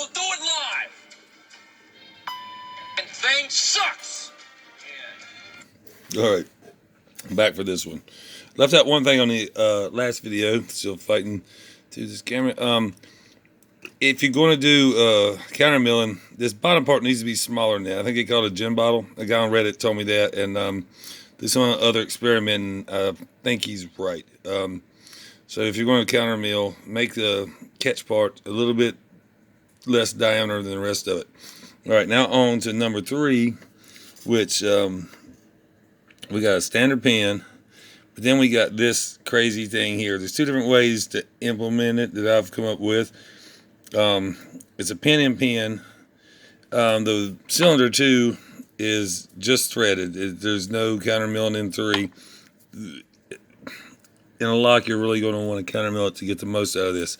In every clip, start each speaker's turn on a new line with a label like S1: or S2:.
S1: We'll do it live. And thing sucks.
S2: All right, I'm back for this one. Left out one thing on the last video. Still fighting to this camera. If you're going to do counter milling, this bottom part needs to be smaller than that. I think they call it a gin bottle. A guy on Reddit told me that, and there's some other experimenting. I think he's right. So if you're going to counter mill, make the catch part a little bit less diameter than the rest of it. All right, now on to number 3, which we got a standard pen, but then we got this crazy thing here. There's 2 different ways to implement it that I've come up with. It's a pin in pin. The cylinder 2 is just threaded. There's no counter milling in 3. In a lock, you're really going to want to counter mill it to get the most out of this.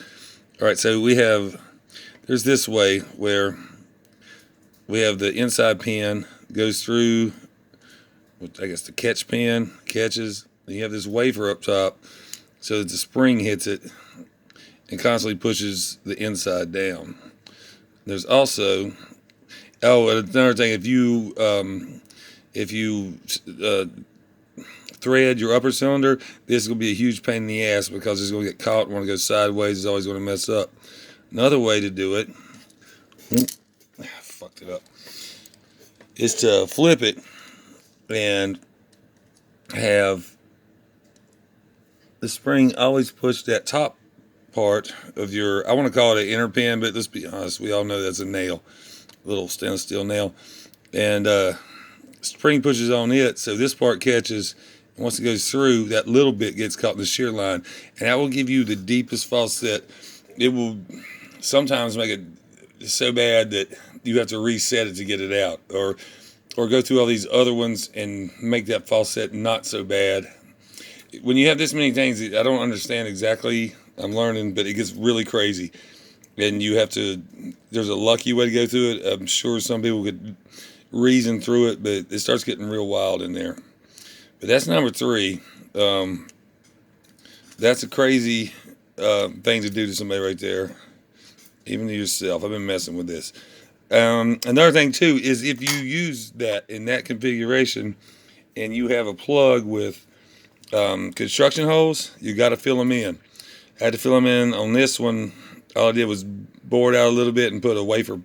S2: All right, so there's this way where we have the inside pin goes through, I guess the catch pin catches. Then you have this wafer up top so that the spring hits it and constantly pushes the inside down. There's also, another thing, if you thread your upper cylinder, this is going to be a huge pain in the ass because it's going to get caught. Want to go sideways, it's always going to mess up. Another way to do it, fucked it up, is to flip it and have the spring always push that top part of your, I want to call it an inner pin, but let's be honest, we all know that's a nail, a little stainless steel nail, and spring pushes on it, so this part catches, and once it goes through, that little bit gets caught in the shear line, and that will give you the deepest faucet. It will sometimes make it so bad that you have to reset it to get it out, or go through all these other ones and make that faucet not so bad. When you have this many things, I don't understand exactly. I'm learning, but it gets really crazy, and you have to. There's a lucky way to go through it. I'm sure some people could reason through it, but it starts getting real wild in there. But that's number 3. That's a crazy thing to do to somebody right there, even to yourself. I've been messing with this. Another thing too is if you use that in that configuration, and you have a plug with construction holes, you got to fill them in. I had to fill them in on this one. All I did was bore it out a little bit and put a wafer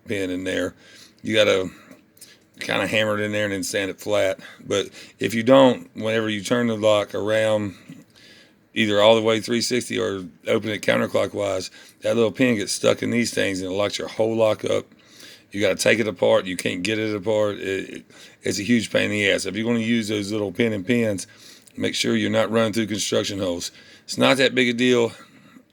S2: pin in there. You got to kind of hammer it in there and then sand it flat. But if you don't, whenever you turn the lock around, either all the way 360 or open it counterclockwise, that little pin gets stuck in these things and it locks your whole lock up. You got to take it apart. You can't get it apart. It's a huge pain in the ass. If you're going to use those little pin and pins, make sure you're not running through construction holes. It's not that big a deal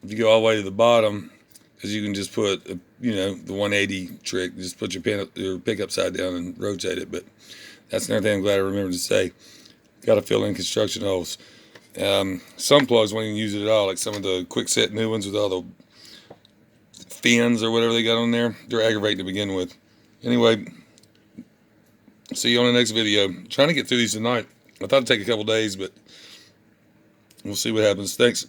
S2: if you go all the way to the bottom, because you can just put, the 180 trick. Just put your pick upside down and rotate it. But that's another thing I'm glad I remembered to say. Got to fill in construction holes. Some plugs won't even use it at all, like some of the quick set new ones with all the fins or whatever they got on there. They're aggravating to begin with. Anyway, see you on the next video. I'm trying to get through these tonight. I thought it'd take a couple days, but we'll see what happens. Thanks.